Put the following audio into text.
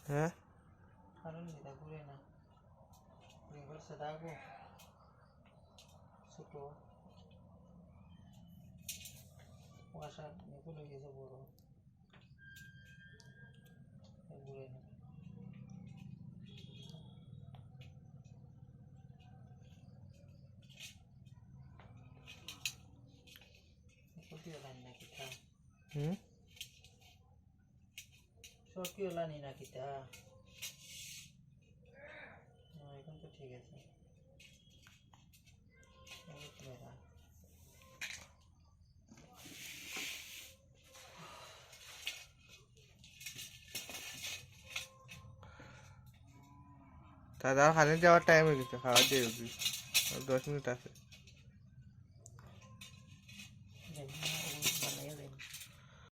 হ্যাঁ হুম সকিও লানি না কিতা এখন তো ঠিক আছে দাদা খালি যাওয়ার টাইম হয়ে গেছে খাওয়া দিয়ে 10 মিনিট আছে